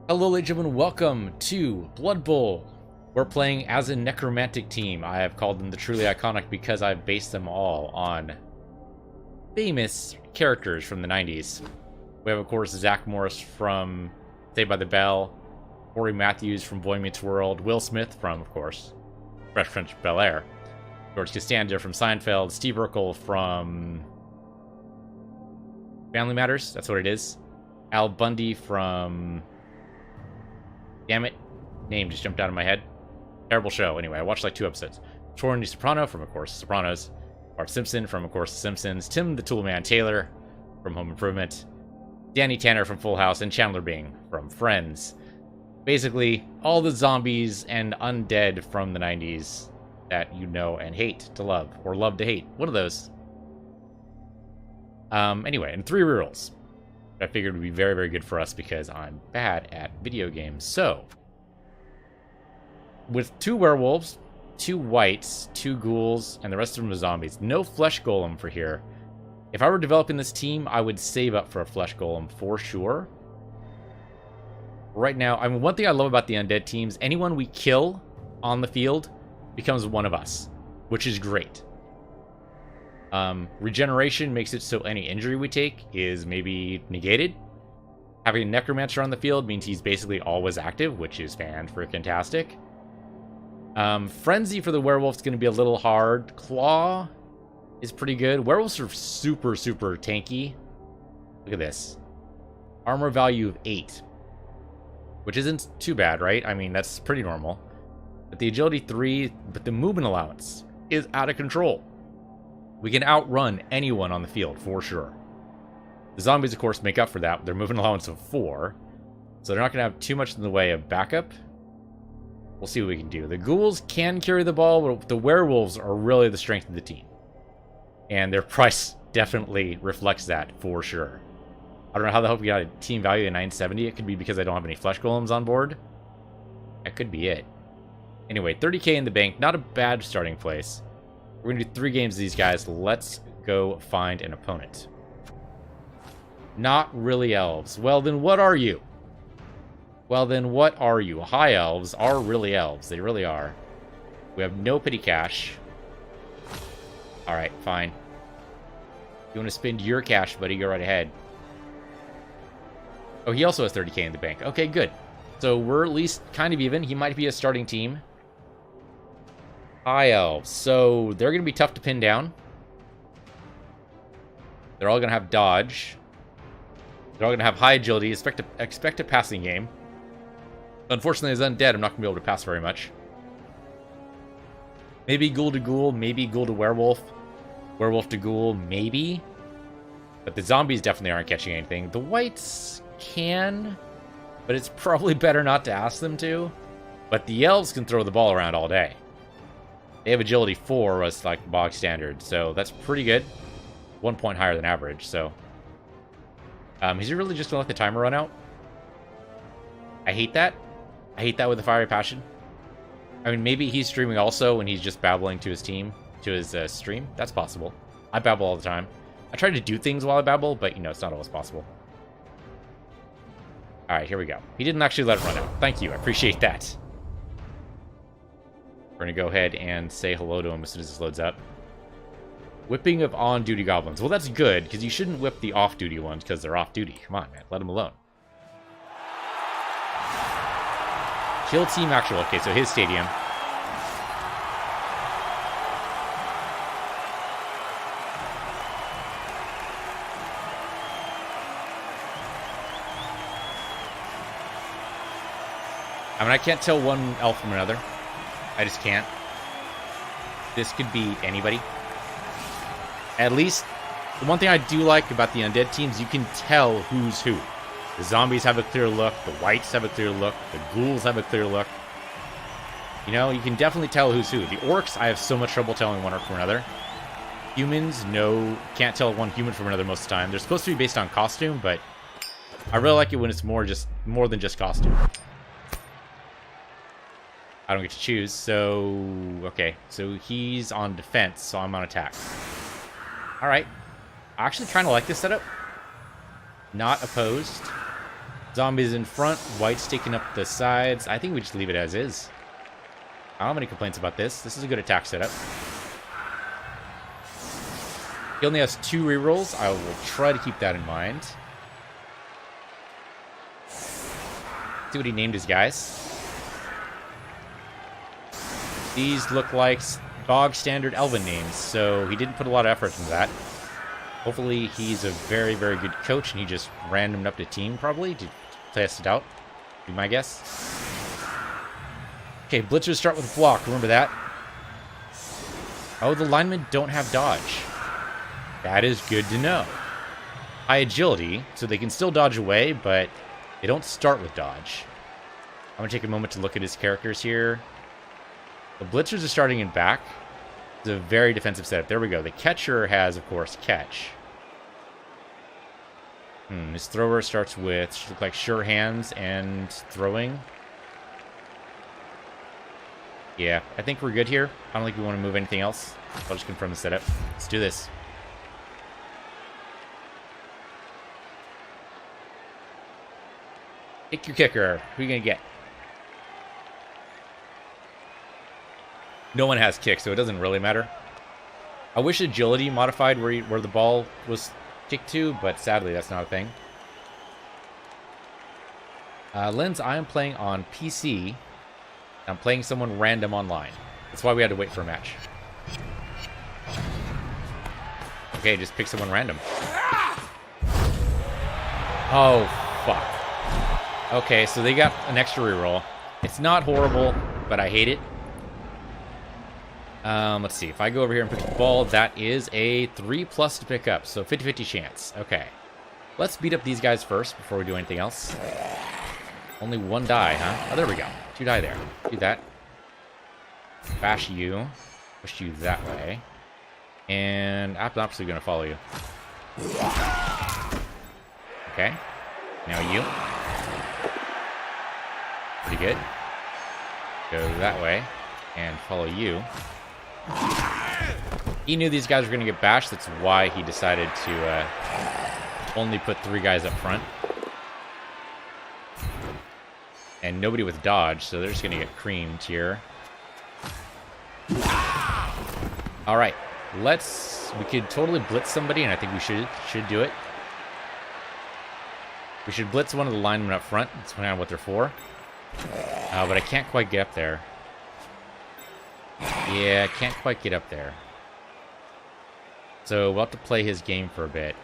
Hello ladies and gentlemen, welcome to Blood Bowl. We're playing as a Necromantic team. I have called them the truly iconic because I've based them all on famous characters from the 90s. We have, of course, Zach Morris from Saved by the Bell, Corey Matthews from Boy Meets World, Will Smith from, of course, Fresh Prince of Bel-Air, George Costanza from Seinfeld, Steve Urkel from Family Matters, that's what it is, Al Bundy from... Damn it. Name just jumped out of my head. Terrible show. Anyway, I watched like 2 episodes. Tony Soprano from, of course, Sopranos. Bart Simpson from, of course, The Simpsons. Tim the Toolman Taylor from Home Improvement. Danny Tanner from Full House. And Chandler Bing from Friends. Basically, all the zombies and undead from the 90s that you know and hate to love. Or love to hate. One of those. Anyway, and 3 rerolls. I figured would be very, very good for us because I'm bad at video games. So, with 2 werewolves, 2 wights, 2 ghouls, and the rest of them are zombies. No flesh golem for here. If I were developing this team, I would save up for a flesh golem for sure. Right now, I mean, one thing I love about the undead teams, anyone we kill on the field becomes one of us, which is great. Regeneration makes it so any injury we take is maybe negated. Having a Necromancer on the field means he's basically always active, which is fan-freaking-tastic. Frenzy for the werewolf is going to be a little hard. Claw is pretty good. Werewolves are super, super tanky. Look at this. Armor value of 8. Which isn't too bad, right? I mean, that's pretty normal. But the agility 3, but the movement allowance is out of control. We can outrun anyone on the field, for sure. The zombies, of course, make up for that with their movement allowance of 4. So they're not going to have too much in the way of backup. We'll see what we can do. The ghouls can carry the ball, but the werewolves are really the strength of the team. And their price definitely reflects that, for sure. I don't know how the hell we got a team value of 970. It could be because I don't have any flesh golems on board. That could be it. Anyway, 30k in the bank. Not a bad starting place. We're going to do 3 games of these guys. Let's go find an opponent. Not really elves. Well, then what are you? Well, then what are you? High Elves are really elves. They really are. We have no petty cash. Alright, fine. You want to spend your cash, buddy? Go right ahead. Oh, he also has 30k in the bank. Okay, good. So we're at least kind of even. He might be a starting team. High Elves. So they're going to be tough to pin down. They're all going to have dodge. They're all going to have high agility. Expect a passing game. Unfortunately, as undead, I'm not going to be able to pass very much. Maybe ghoul to ghoul. Maybe ghoul to werewolf. Werewolf to ghoul. Maybe. But the zombies definitely aren't catching anything. The wights can. But it's probably better not to ask them to. But the elves can throw the ball around all day. They have agility 4 as like bog standard, so that's pretty good. 1 point higher than average, so. Is he really just gonna let the timer run out? I hate that. I hate that with a fiery passion. I mean, maybe he's streaming also and he's just babbling to his team, to his stream. That's possible. I babble all the time. I try to do things while I babble, but you know, it's not always possible. Alright, here we go. He didn't actually let it run out. Thank you, I appreciate that. We're going to go ahead and say hello to him as soon as this loads up. Whipping of on-duty goblins. Well, that's good, because you shouldn't whip the off-duty ones, because they're off-duty. Come on, man. Let them alone. Kill Team Actual. Okay, so his stadium. I mean, I can't tell one elf from another. I just can't. This could be anybody. At least, the one thing I do like about the undead teams, you can tell who's who. The zombies have a clear look. The wights have a clear look. The ghouls have a clear look. You know, you can definitely tell who's who. The orcs, I have so much trouble telling one orc from another. Humans, no, can't tell one human from another most of the time. They're supposed to be based on costume, but I really like it when it's more than just costume. I don't get to choose, so... Okay, so he's on defense, so I'm on attack. Alright. I actually kind of like this setup. Not opposed. Zombies in front, white's taking up the sides. I think we just leave it as is. I don't have any complaints about this. This is a good attack setup. He only has 2 rerolls. I will try to keep that in mind. See what he named his guys. These look like bog standard elven names, so he didn't put a lot of effort into that. Hopefully he's a very, very good coach and he just randomed up the team probably to test it out. Be my guess. Okay, blitzers start with block. Remember that? Oh, the linemen don't have dodge. That is good to know. High agility, so they can still dodge away, but they don't start with dodge. I'm going to take a moment to look at his characters here. The blitzers are starting in back. It's a very defensive setup. There we go. The catcher has, of course, catch. His thrower starts with, should look like sure hands and throwing. Yeah, I think we're good here. I don't think we want to move anything else. I'll just confirm the setup. Let's do this. Pick your kicker. Who are you going to get? No one has kick, so it doesn't really matter. I wish agility modified where the ball was kicked to, but sadly that's not a thing. Lens, I am playing on PC. I'm playing someone random online. That's why we had to wait for a match. Okay, just pick someone random. Oh, fuck. Okay, so they got an extra reroll. It's not horrible, but I hate it. Let's see. If I go over here and pick the ball, that is a 3+ to pick up. So 50-50 chance. Okay. Let's beat up these guys first before we do anything else. Only 1 die, huh? Oh, there we go. 2 die there. Do that. Bash you. Push you that way. And I'm obviously going to follow you. Okay. Now you. Pretty good. Go that way. And follow you. He knew these guys were going to get bashed. That's why he decided to only put 3 guys up front. And nobody with dodge, so they're just going to get creamed here. Alright. We could totally blitz somebody, and I think we should do it. We should blitz one of the linemen up front. That's kind of what they're for. But I can't quite get up there. Yeah, I can't quite get up there. So we'll have to play his game for a bit.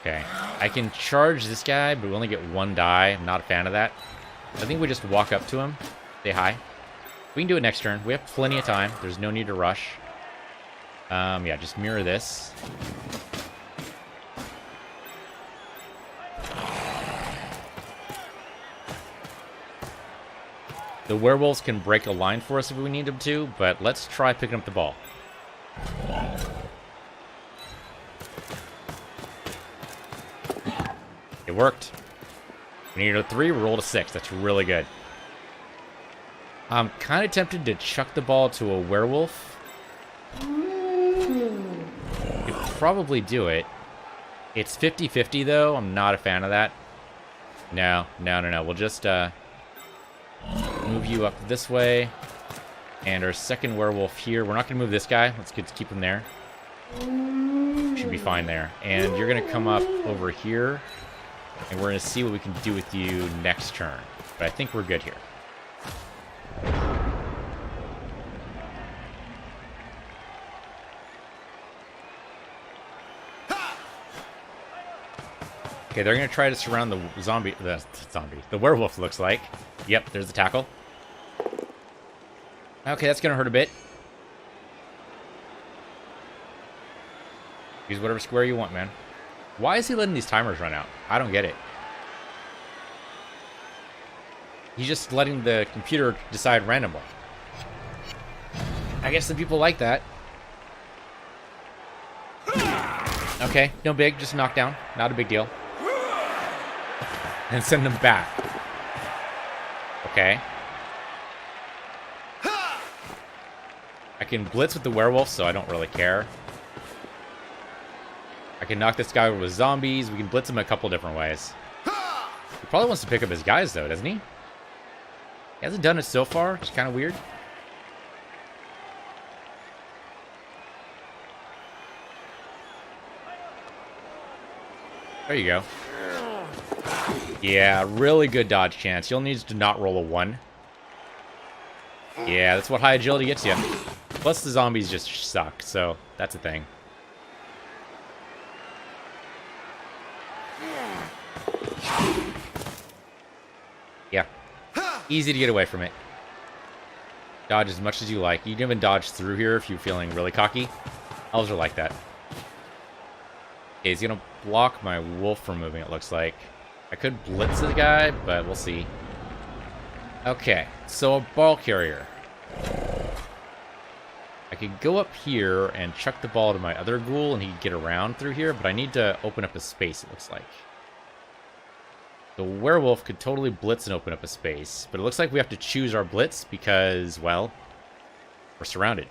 Okay. I can charge this guy, but we only get 1 die. I'm not a fan of that. I think we just walk up to him, say hi. We can do it next turn. We have plenty of time. There's no need to rush. Yeah, just mirror this. The werewolves can break a line for us if we need them to, but let's try picking up the ball. It worked. We needed a 3, we rolled a 6. That's really good. I'm kind of tempted to chuck the ball to a werewolf. Could probably do it. It's 50-50 though. I'm not a fan of that. No. We'll just move you up this way. And our second werewolf here. We're not going to move this guy. Let's keep him there. Should be fine there. And you're going to come up over here. And we're going to see what we can do with you next turn. But I think we're good here. Okay, they're going to try to surround the werewolf, looks like. Yep, there's the tackle. Okay, that's going to hurt a bit. Use whatever square you want, man. Why is he letting these timers run out? I don't get it. He's just letting the computer decide randomly. I guess some people like that. Okay, no big, just knock down. Not a big deal. And send them back. Okay. I can blitz with the werewolf, so I don't really care. I can knock this guy over with zombies. We can blitz him a couple different ways. He probably wants to pick up his guys, though, doesn't he? He hasn't done it so far. It's kind of weird. There you go. Yeah, really good dodge chance. You'll need to not roll a 1. Yeah, that's what high agility gets you. Plus the zombies just suck, so that's a thing. Yeah. Easy to get away from it. Dodge as much as you like. You can even dodge through here if you're feeling really cocky. Elves are like that. Okay, he's gonna block my wolf from moving, it looks like. I could blitz the guy, but we'll see. Okay, so a ball carrier. I could go up here and chuck the ball to my other ghoul and he could get around through here, but I need to open up a space, it looks like. The werewolf could totally blitz and open up a space, but it looks like we have to choose our blitz because, well, we're surrounded.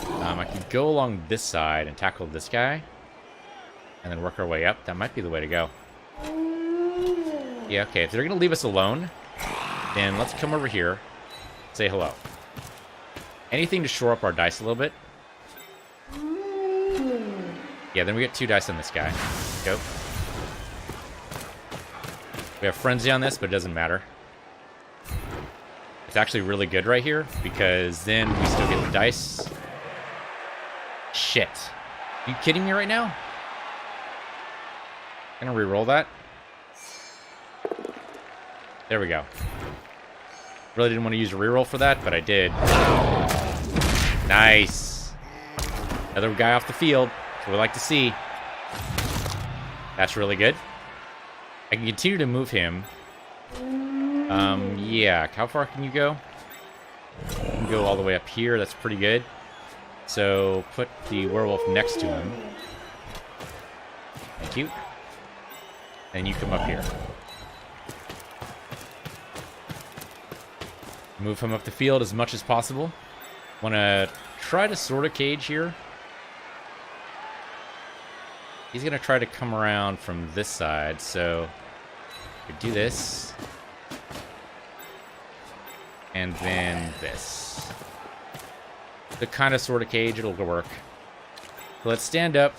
I could go along this side and tackle this guy, and then work our way up. That might be the way to go. Yeah, okay, if they're going to leave us alone, then let's come over here, say hello. Anything to shore up our dice a little bit. Yeah, then we get 2 dice on this guy. Go. We have Frenzy on this, but it doesn't matter. It's actually really good right here, because then we still get the dice. Shit. Are you kidding me right now? I'm gonna re-roll that. There we go. Really didn't want to use a reroll for that, but I did. Nice. Another guy off the field. That's what we like to see. That's really good. I can continue to move him. Yeah. How far can you go? You can go all the way up here. That's pretty good. So, put the werewolf next to him. Thank you. And you come up here. Move him up the field as much as possible. Want to try to sort of cage here. He's going to try to come around from this side, so we do this. And then this. The kind of sort of cage, it'll work. So let's stand up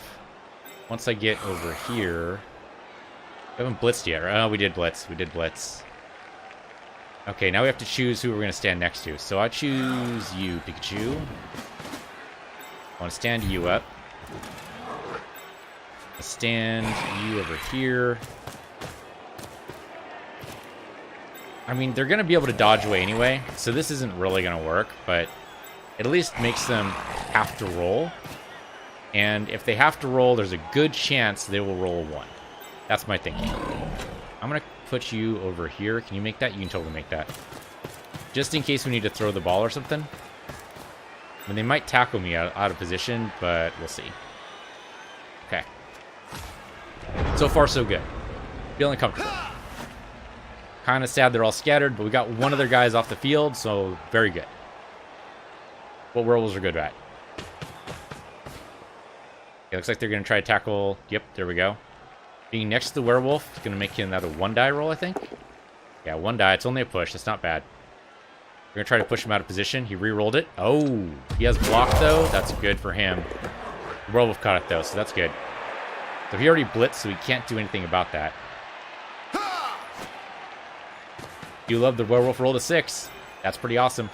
once I get over here. We haven't blitzed yet, right? Oh, we did blitz. We did blitz. Okay, now we have to choose who we're going to stand next to. So I choose you, Pikachu. I want to stand you up. I stand you over here. I mean, they're going to be able to dodge away anyway, so this isn't really going to work, but it at least makes them have to roll. And if they have to roll, there's a good chance they will roll a 1. That's my thinking. I'm going to put you over here. Can you make that? You can totally make that. Just in case we need to throw the ball or something. I mean, they might tackle me out of position, but we'll see. Okay. So far, so good. Feeling comfortable. Kind of sad they're all scattered, but we got one of their guys off the field, so very good. What werewolves are good at. It looks like they're going to try to tackle... Yep, there we go. Being next to the werewolf is going to make another 1-die roll, I think. Yeah, 1 die. It's only a push. That's not bad. We're going to try to push him out of position. He re-rolled it. Oh, he has block, though. That's good for him. The werewolf caught it, though, so that's good. So he already blitzed, so he can't do anything about that. You love the werewolf roll to 6. That's pretty awesome.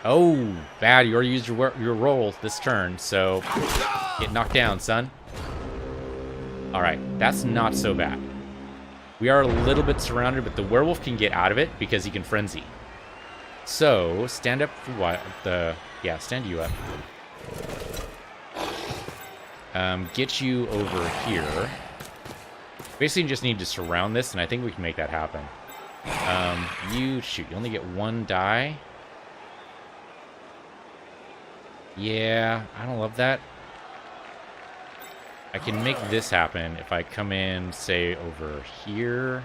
Oh, bad. You already used your roll this turn, so get knocked down, son. Alright, that's not so bad. We are a little bit surrounded, but the werewolf can get out of it because he can frenzy. So, stand up for what? Yeah, stand you up. Get you over here. Basically, you just need to surround this, and I think we can make that happen. You only get 1 die. Yeah, I don't love that. I can make this happen if I come in, say, over here.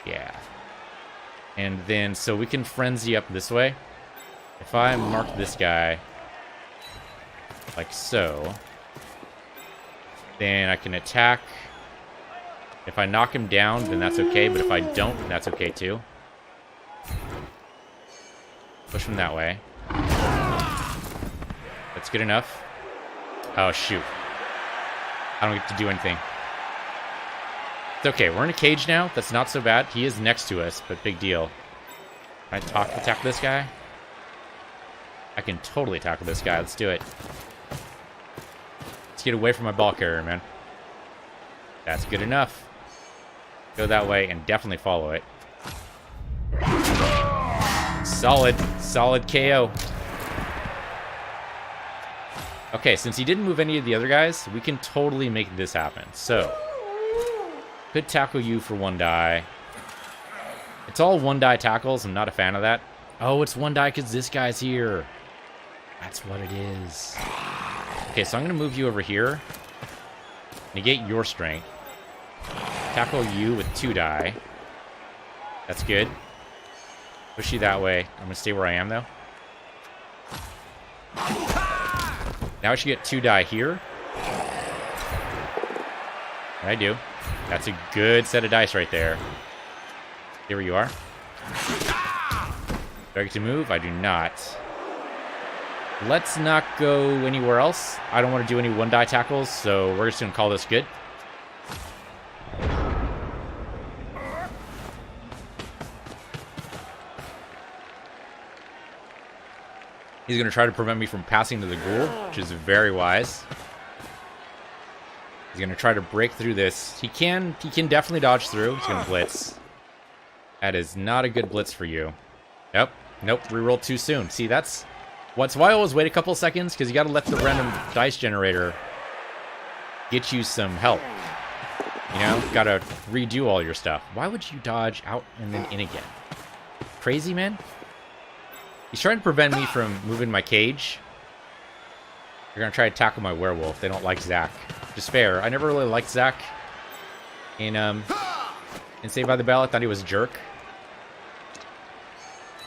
Yeah. And then, so we can frenzy up this way. If I mark this guy like so, then I can attack. If I knock him down, then that's okay, but if I don't, that's okay too. Push him that way. That's good enough. Oh, shoot. I don't get to do anything. It's okay, we're in a cage now. That's not so bad. He is next to us, but big deal. Can I tackle this guy? I can totally tackle this guy. Let's do it. Let's get away from my ball carrier, man. That's good enough. Go that way and definitely follow it. Solid. Solid KO. Okay, since he didn't move any of the other guys, we can totally make this happen. So, could tackle you for 1 die. It's all 1 die tackles. I'm not a fan of that. Oh, it's 1 die because this guy's here. That's what it is. Okay, so I'm going to move you over here. Negate your strength. Tackle you with 2 die. That's good. Push you that way. I'm going to stay where I am, though. Now I should get 2 die here. And I do. That's a good set of dice right there. Here you are. Do I get to move? I do not. Let's not go anywhere else. I don't want to do any 1 die tackles, so we're just going to call this good. He's going to try to prevent me from passing to the ghoul, which is very wise. He's going to try to break through this. He can definitely dodge through. He's going to blitz. That is not a good blitz for you. Nope. Reroll too soon. See, that's why I always wait a couple seconds, because you got to let the random dice generator get you some help. You know, got to redo all your stuff. Why would you dodge out and then in again? Crazy, man? He's trying to prevent me from moving my cage. They're going to try to tackle my werewolf. They don't like Zach. Which is fair. I never really liked Zach in Saved by the Bell. I thought he was a jerk.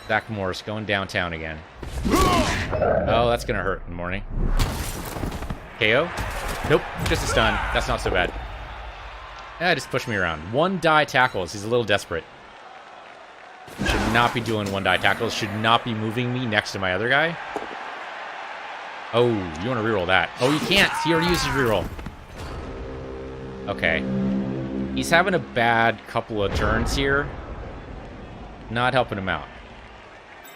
Zach Morris going downtown again. Oh, that's going to hurt in the morning. KO? Nope, just a stun. That's not so bad. Just push me around. 1 die tackles. He's a little desperate. Should not be doing 1 die tackles. Should not be moving me next to my other guy. Oh, you want to reroll that. Oh, you can't. He already used his reroll. Okay. He's having a bad couple of turns here. Not helping him out.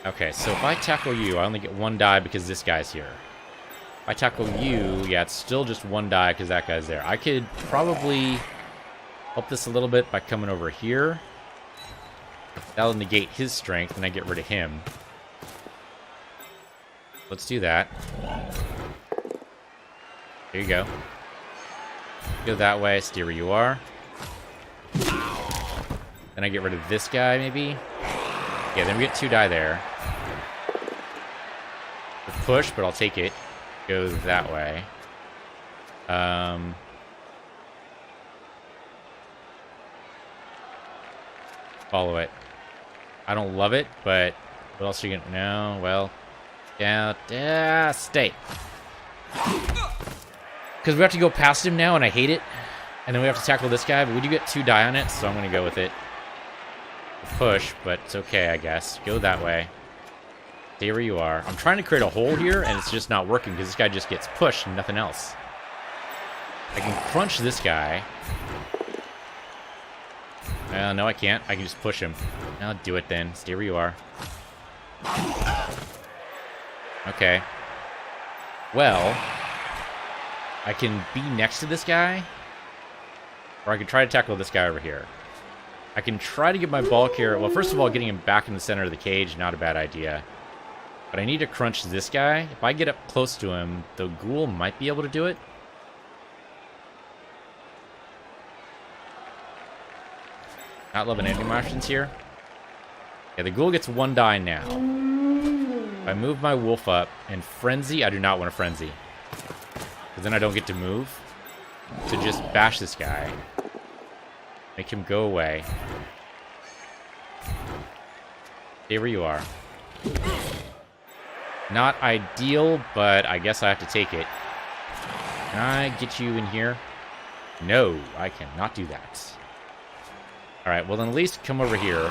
Okay, so if I tackle you, I only get 1 die because this guy's here. If I tackle you, yeah, it's still just 1 die because that guy's there. I could probably help this a little bit by coming over here. That'll negate his strength, and I get rid of him. Let's do that. There you go. Go that way, stay where you are. Then I get rid of this guy, maybe? Yeah, then we get 2 die there. The push, but I'll take it. Go that way. Follow it. I don't love it, but what else are you gonna... No, well... Yeah, stay. Because we have to go past him now, and I hate it. And then we have to tackle this guy, but we do get 2 die on it, so I'm gonna go with it. Push, but it's okay, I guess. Go that way. Stay where you are. I'm trying to create a hole here, and it's just not working, because this guy just gets pushed and nothing else. I can crunch this guy. No, I can't. I can just push him. I'll do it then. Stay where you are. Okay. Well, I can be next to this guy, or I can try to tackle this guy over here. I can try to get my ball carrier. Well, first of all, getting him back in the center of the cage, not a bad idea. But I need to crunch this guy. If I get up close to him, the ghoul might be able to do it. Not loving any of my options here. Yeah, the ghoul gets 1 die now. If I move my wolf up and frenzy, I do not want to frenzy. Because then I don't get to move. So just bash this guy. Make him go away. Stay where you are. Not ideal, but I guess I have to take it. Can I get you in here? No, I cannot do that. Alright, well then at least come over here.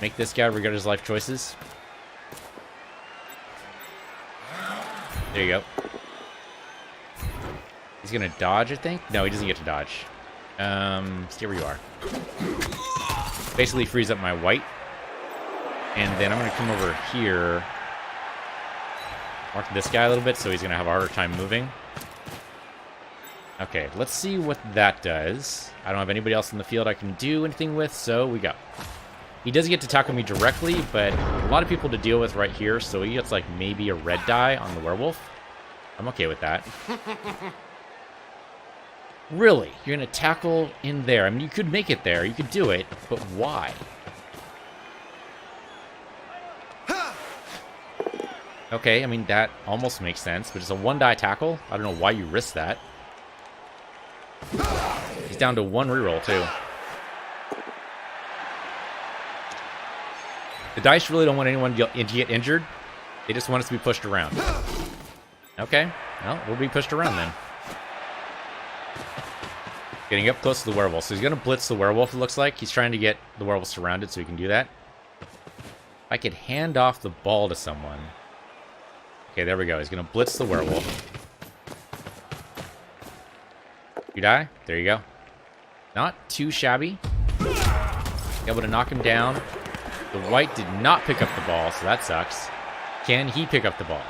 Make this guy regret his life choices. There you go. He's gonna dodge, I think? No, he doesn't get to dodge. Stay where you are. Basically frees up my white. And then I'm gonna come over here. Mark this guy a little bit so he's gonna have a harder time moving. Okay, let's see what that does. I don't have anybody else in the field I can do anything with, so we go. He doesn't get to tackle me directly, but a lot of people to deal with right here, so he gets like maybe a red die on the werewolf. I'm okay with that. Really? You're gonna tackle in there? I mean, you could make it there, you could do it, but why? Okay, I mean, that almost makes sense, but it's a one-die tackle. I don't know why you risk that. He's down to one reroll, too. The dice really don't want anyone to get injured. They just want us to be pushed around. Okay, well, we'll be pushed around then. Getting up close to the werewolf. So he's going to blitz the werewolf, it looks like. He's trying to get the werewolf surrounded so he can do that. I could hand off the ball to someone. Okay, there we go. He's going to blitz the werewolf. You die? There you go. Not too shabby. Able to knock him down. The white did not pick up the ball, so that sucks. Can he pick up the ball?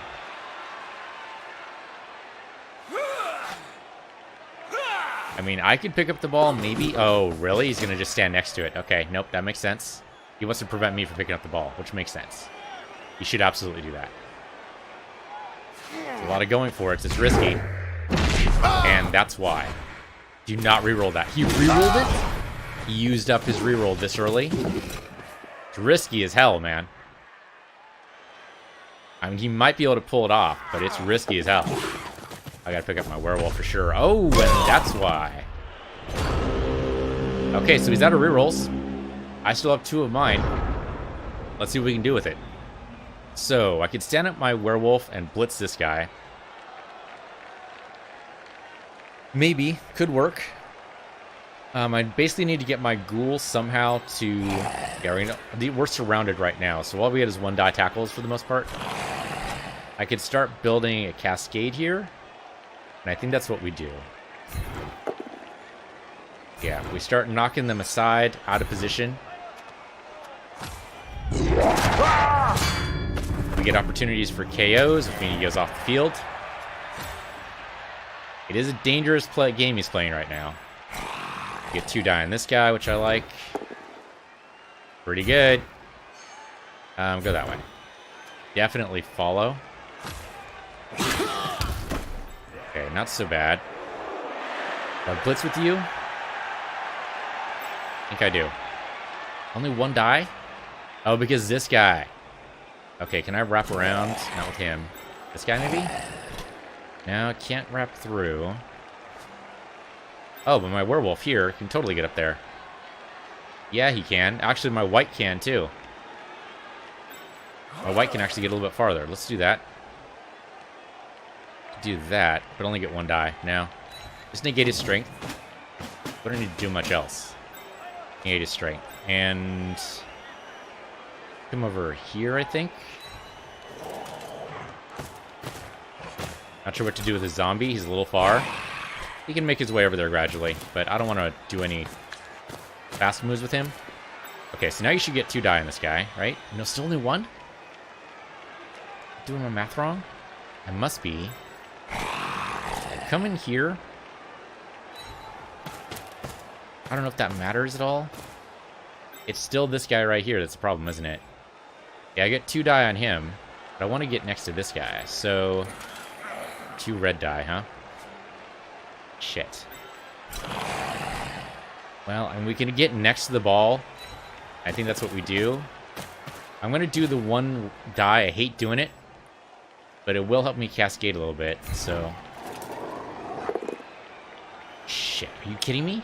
I mean, I could pick up the ball, maybe. Oh, really? He's going to just stand next to it. Okay, nope, that makes sense. He wants to prevent me from picking up the ball, which makes sense. He should absolutely do that. It's a lot of going for it. It's risky. And that's why. Do not reroll that. He rerolled it? He used up his reroll this early? It's risky as hell, man. I mean, he might be able to pull it off, but it's risky as hell. I gotta pick up my werewolf for sure. Oh, and that's why. Okay, so he's out of rerolls. I still have two of mine. Let's see what we can do with it. So, I could stand up my werewolf and blitz this guy. Maybe. Could work. I basically need to get my ghoul somehow to... Yeah, we're surrounded right now, so all we get is one die tackles for the most part. I could start building a cascade here. And I think that's what we do. Yeah, we start knocking them aside, out of position. We get opportunities for KOs, which means he goes off the field. It is a dangerous game he's playing right now. Get two die on this guy, which I like. Pretty good. Go that way. Definitely follow. Okay, not so bad. Do I blitz with you? I think I do. Only one die? Oh, because this guy. Okay, can I wrap around? Not with him. This guy, maybe? No, I can't wrap through. Oh, but my werewolf here can totally get up there. Yeah, he can. Actually, my white can, too. My white can actually get a little bit farther. Let's do that. Do that, but only get one die. No. Just negate his strength. We don't need to do much else. Negate his strength. And... come over here, I think. Not sure what to do with his zombie. He's a little far. He can make his way over there gradually, but I don't want to do any fast moves with him. Okay, so now you should get two die on this guy, right? No, still only one? Doing my math wrong? I must be. Come in here. I don't know if that matters at all. It's still this guy right here that's the problem, isn't it? Yeah, I get two die on him, but I want to get next to this guy, so... two red die, huh? Shit. Well, and we can get next to the ball. I think that's what we do. I'm going to do the one die. I hate doing it, but it will help me cascade a little bit, so... Shit, are you kidding me?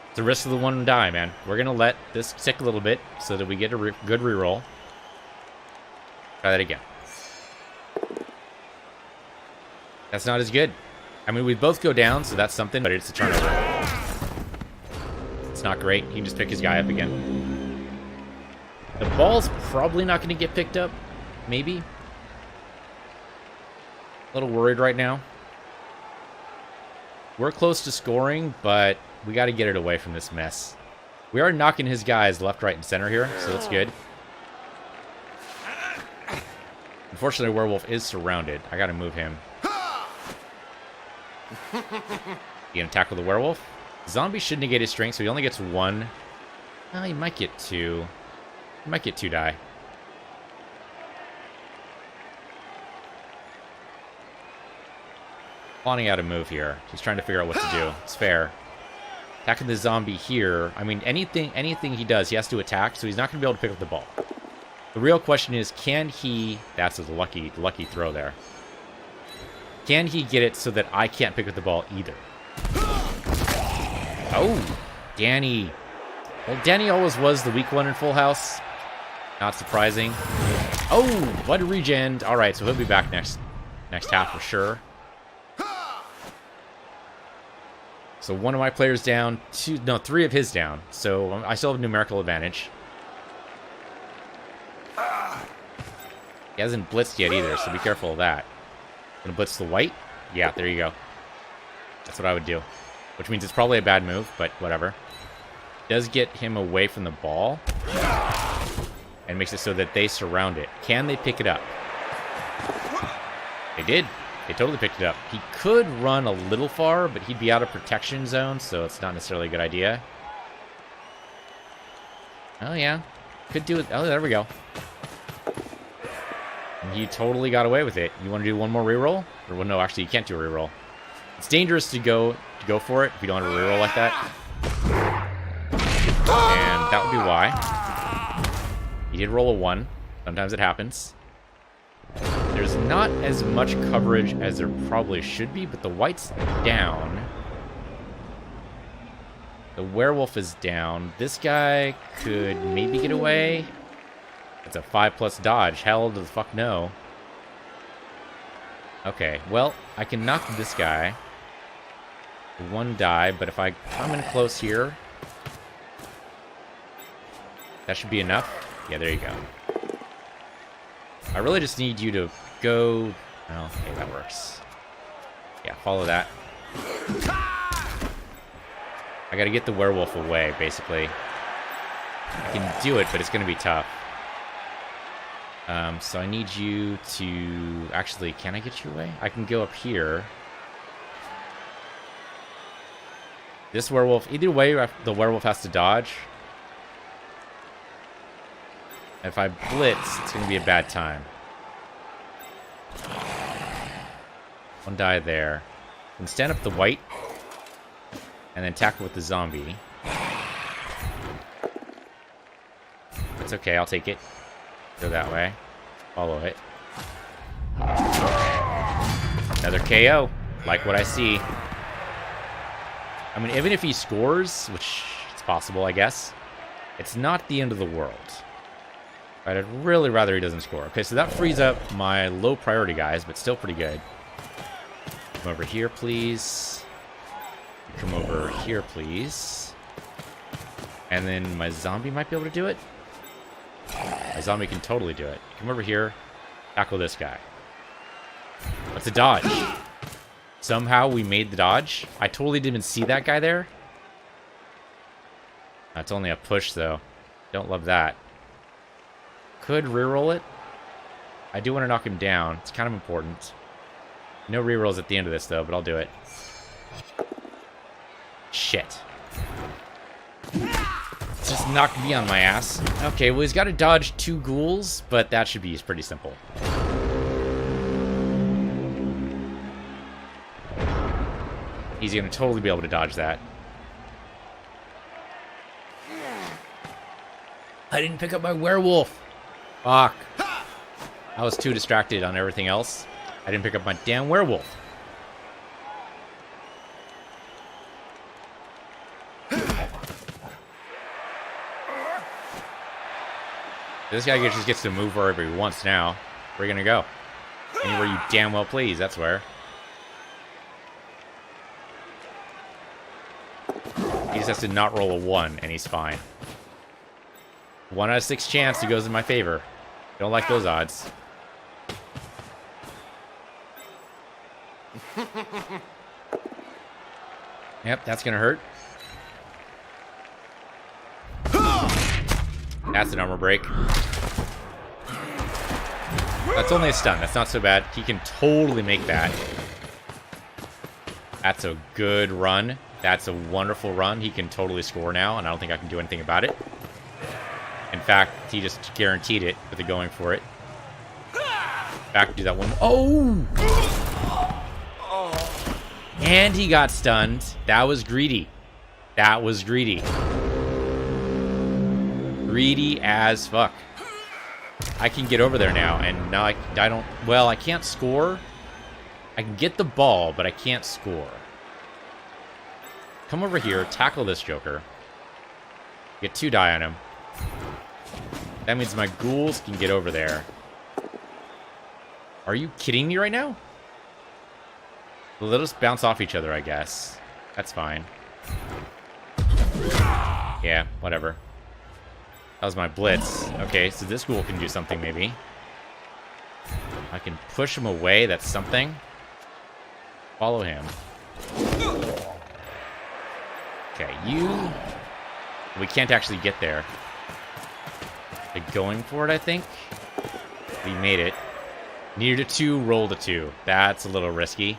It's the risk of the one die, man. We're going to let this tick a little bit so that we get a good reroll. Try that again. That's not as good. I mean, we both go down, so that's something, but it's a turnover. It's not great. He can just pick his guy up again. The ball's probably not going to get picked up. Maybe. A little worried right now. We're close to scoring, but we got to get it away from this mess. We are knocking his guys left, right, and center here, so that's good. Unfortunately, Werewolf is surrounded. I got to move him. You gonna tackle the Werewolf? Zombie should negate his strength, so he only gets 1. Oh, he might get 2. He might get 2 die. Plotting out a move here. Just trying to figure out what to do. It's fair. Attacking the zombie here. I mean, anything he does, he has to attack, so he's not going to be able to pick up the ball. The real question is, can he... That's a lucky throw there. Can he get it so that I can't pick up the ball either? Oh, Danny. Well, Danny always was the weak one in Full House. Not surprising. Oh, blood regen. All right, so he'll be back next half for sure. So one of my players down, 3 of his down. So I still have numerical advantage. He hasn't blitzed yet either, so be careful of that. Gonna blitz the white? Yeah, there you go. That's what I would do. Which means it's probably a bad move, but whatever. Does get him away from the ball. And makes it so that they surround it. Can they pick it up? They did. They totally picked it up. He could run a little far, but he'd be out of protection zone, so it's not necessarily a good idea. Oh, yeah. Could do it. Oh, there we go. And he totally got away with it. You want to do one more reroll? Or, well, no, actually, you can't do a reroll. It's dangerous to go for it if you don't have a reroll like that. And that would be why. He did roll a 1. Sometimes it happens. There's not as much coverage as there probably should be, but the white's down. The werewolf is down. This guy could maybe get away. It's a 5+ dodge. Hell to the fuck no. Okay, well, I can knock this guy. 1 die, but if I come in close here... That should be enough. Yeah, there you go. I really just need you to go... Oh, okay, that works. Yeah, follow that. I gotta get the werewolf away, basically. I can do it, but it's gonna be tough. So I need you to... Actually, can I get you away? I can go up here. This werewolf... Either way, the werewolf has to dodge. If I blitz, it's going to be a bad time. 1 die there. And stand up the white. And then tackle with the zombie. It's okay, I'll take it. Go that way. Follow it. Another KO. Like what I see. I mean, even if he scores, which is possible, I guess, it's not the end of the world. Right, I'd really rather he doesn't score. Okay, so that frees up my low priority guys, but still pretty good. Come over here, please. Come over here, please. And then my zombie might be able to do it. My zombie can totally do it. Come over here. Tackle this guy. That's a dodge. Somehow we made the dodge. I totally didn't even see that guy there. That's only a push, though. Don't love that. Could reroll it. I do want to knock him down. It's kind of important. No rerolls at the end of this, though, but I'll do it. Shit. Just knocked me on my ass. Okay, well, he's got to dodge 2 ghouls, but that should be pretty simple. He's going to totally be able to dodge that. I didn't pick up my werewolf. Fuck. I was too distracted on everything else. I didn't pick up my damn werewolf. This guy just gets to move wherever he wants now. Where are you gonna go? Anywhere you damn well please, that's where. He just has to not roll a 1, and he's fine. 1 out of 6 chance he goes in my favor. Don't like those odds. Yep, that's gonna hurt. That's an armor break. That's only a stun. That's not so bad. He can totally make that. That's a good run. That's a wonderful run. He can totally score now, and I don't think I can do anything about it. In fact, he just guaranteed it with the going for it. Back to do that one. Oh! And he got stunned. That was greedy. That was greedy. Greedy as fuck. I can get over there now, and now I don't... Well, I can't score. I can get the ball, but I can't score. Come over here, tackle this Joker. Get 2 die on him. That means my ghouls can get over there. Are you kidding me right now? Well, let us bounce off each other, I guess. That's fine. Yeah, whatever. That was my blitz. Okay, so this ghoul can do something, maybe. I can push him away, that's something. Follow him. Okay, you... We can't actually get there. They're going for it, I think. We made it. Needed a 2, rolled a 2. That's a little risky.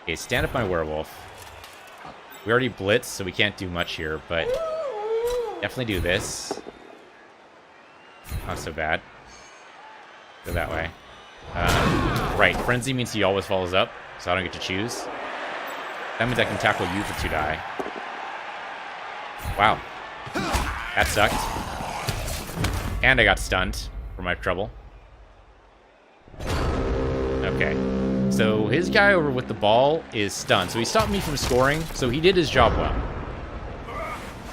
Okay, stand up my werewolf. We already blitzed, so we can't do much here, but definitely do this. Not so bad. Go that way. Right, Frenzy means he always follows up, so I don't get to choose. That means I can tackle you for 2 die. Wow. That sucked. And I got stunned for my trouble. Okay. So his guy over with the ball is stunned. So he stopped me from scoring, so he did his job well.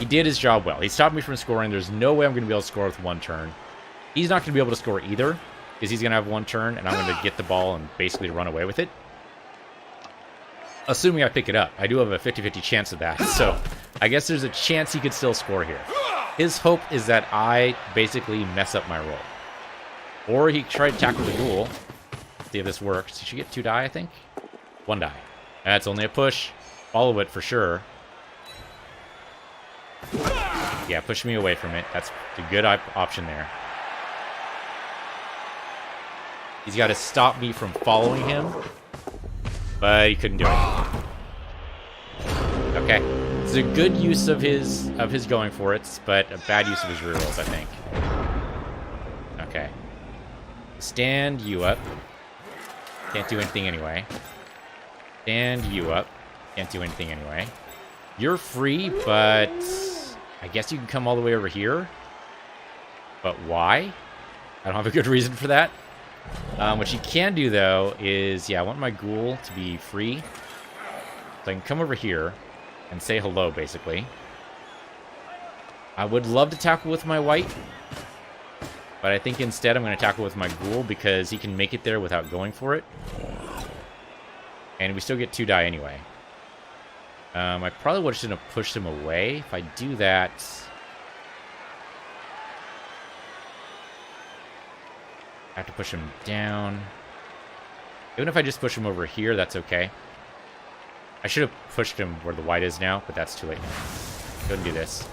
He did his job well. He stopped me from scoring. There's no way I'm going to be able to score with 1 turn. He's not going to be able to score either, because he's going to have 1 turn, and I'm going to get the ball and basically run away with it. Assuming I pick it up. I do have a 50-50 chance of that, so I guess there's a chance he could still score here. His hope is that I basically mess up my roll. Or he tried to tackle the ghoul. See if this works. He should get 2 die, I think. 1 die. That's only a push. Follow it for sure. Yeah, push me away from it. That's a good option there. He's got to stop me from following him. But he couldn't do it. Okay. It's a good use of his going for it, but a bad use of his rerolls, I think. Okay. Stand you up. Can't do anything anyway. Stand you up. Can't do anything anyway. You're free, but I guess you can come all the way over here. But why? I don't have a good reason for that. What you can do, though, is... Yeah, I want my ghoul to be free. So I can come over here and say hello, basically. I would love to tackle with my white. But I think instead I'm going to tackle with my ghoul because he can make it there without going for it. And we still get 2 die anyway. I probably would have pushed him away. If I do that... I have to push him down. Even if I just push him over here, that's okay. I should have pushed him where the white is now, but that's too late now. Go and do this.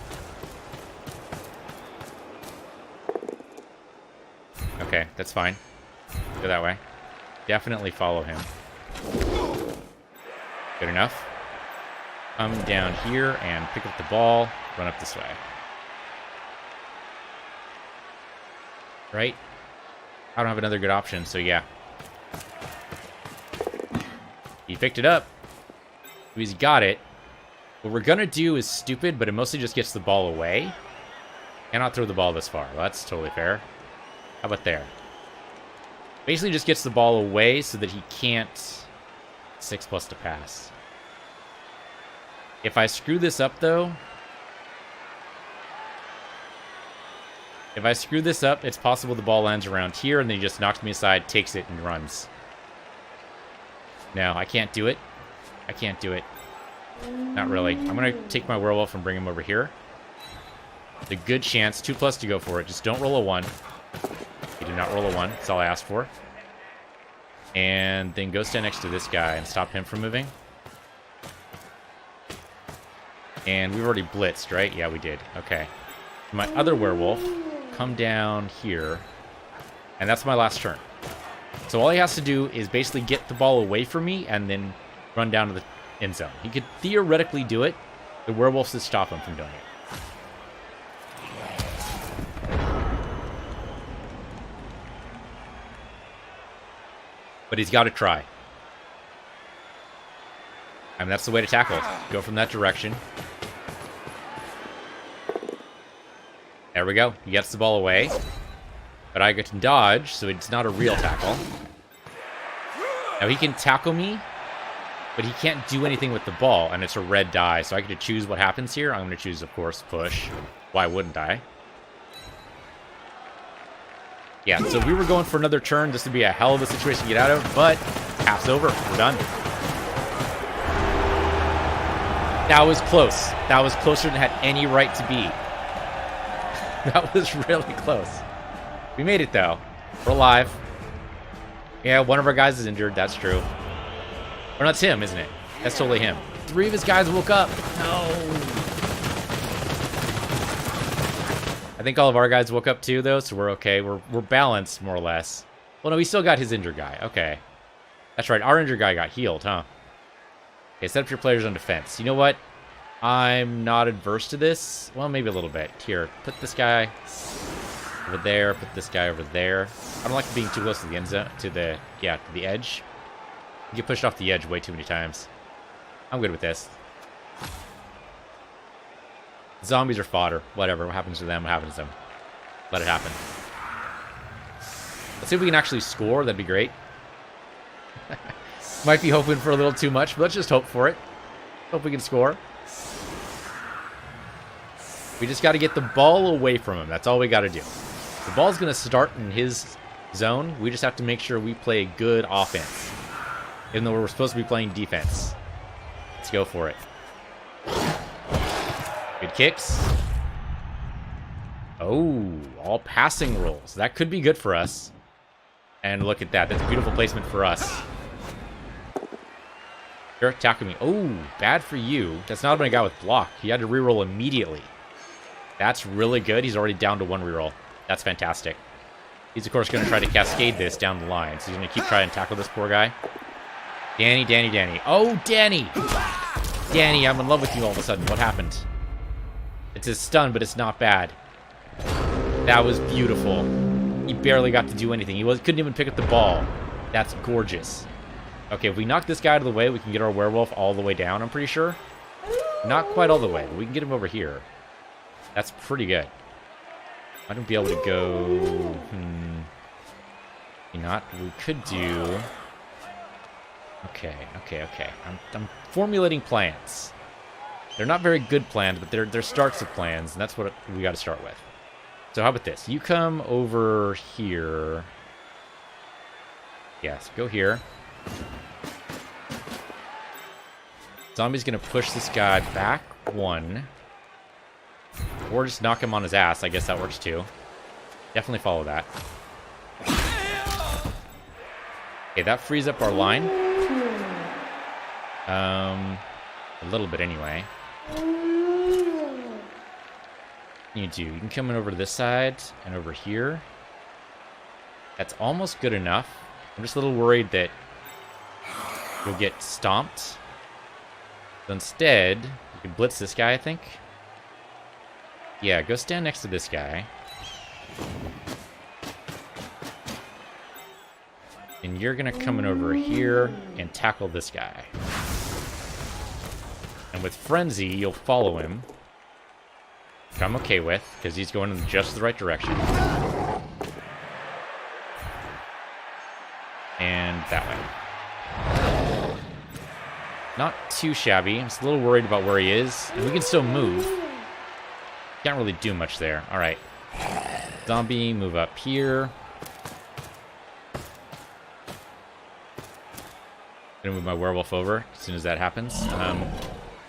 Okay, that's fine. Go that way. Definitely follow him. Good enough. Come down here and pick up the ball. Run up this way. Right? I don't have another good option, so yeah. He picked it up. He's got it. What we're gonna do is stupid, but it mostly just gets the ball away. Cannot throw the ball this far. Well, that's totally fair. How about there? Basically just gets the ball away so that he can't 6+ to pass. If I screw this up, though... If I screw this up, it's possible the ball lands around here, and then he just knocks me aside, takes it, and runs. No, I can't do it. I can't do it. Not really. I'm going to take my werewolf and bring him over here. It's a good chance. 2+ to go for it. Just don't roll a 1. You do not roll a 1. That's all I asked for. And then go stand next to this guy and stop him from moving. And we've already blitzed, right? Yeah, we did. Okay. My other werewolf, come down here. And that's my last turn. So all he has to do is basically get the ball away from me and then run down to the end zone. He could theoretically do it. The werewolves should stop him from doing it. But he's got to try. I mean, that's the way to tackle. Go from that direction. There we go. He gets the ball away. But I get to dodge, so it's not a real tackle. Now he can tackle me, but he can't do anything with the ball, and it's a red die, so I get to choose what happens here. I'm going to choose, of course, push. Why wouldn't I? Yeah, so we were going for another turn. This would be a hell of a situation to get out of, but half's over. We're done. That was close. That was closer than it had any right to be. That was really close. We made it, though. We're alive. Yeah, one of our guys is injured. That's true. Or that's him, isn't it? That's totally him. 3 of his guys woke up. No. I think all of our guys woke up too, though, so we're okay. We're balanced, more or less. Well, no, we still got his injured guy. Okay. That's right. Our injured guy got healed, huh? Okay, set up your players on defense. You know what? I'm not adverse to this. Well, maybe a little bit. Here, put this guy over there. Put this guy over there. I don't like being too close to the end zone, to the edge. You get pushed off the edge way too many times. I'm good with this. Zombies are fodder. Whatever. What happens to them, what happens to them. Let it happen. Let's see if we can actually score. That'd be great. Might be hoping for a little too much, but let's just hope for it. Hope we can score. We just got to get the ball away from him. That's all we got to do. The ball's going to start in his zone. We just have to make sure we play good offense. Even though we're supposed to be playing defense. Let's go for it. Good kicks. Oh, all passing rolls. That could be good for us. And look at that. That's a beautiful placement for us. You're attacking me. Oh, bad for you. That's not been a guy with block. He had to reroll immediately. That's really good. He's already down to 1 reroll. That's fantastic. He's, of course, going to try to cascade this down the line. So he's going to keep trying to tackle this poor guy. Danny, Danny, Danny. Oh, Danny! Danny, I'm in love with you all of a sudden. What happened? It's a stun, but it's not bad. That was beautiful. He barely got to do anything. He couldn't even pick up the ball. That's gorgeous. Okay, if we knock this guy out of the way, we can get our werewolf all the way down, I'm pretty sure. Not quite all the way, but we can get him over here. That's pretty good. I don't be able to go... Not. We could do... Okay. I'm formulating plans. They're not very good plans, but they're starts of plans, and that's what we got to start with. So how about this? You come over here. Yes, go here. Zombie's going to push this guy back 1. Or just knock him on his ass. I guess that works too. Definitely follow that. Okay, that frees up our line. A little bit anyway. You can come in over to this side and over here. That's almost good enough. I'm just a little worried that you'll get stomped. So instead, you can blitz this guy, I think. Yeah, go stand next to this guy. And you're going to come in over here and tackle this guy. And with Frenzy, you'll follow him. Which I'm okay with, because he's going in just the right direction. And that way. Not too shabby. I'm just a little worried about where he is. And we can still move. Can't really do much there. Alright. zombie, move up here. Gonna move my werewolf over as soon as that happens.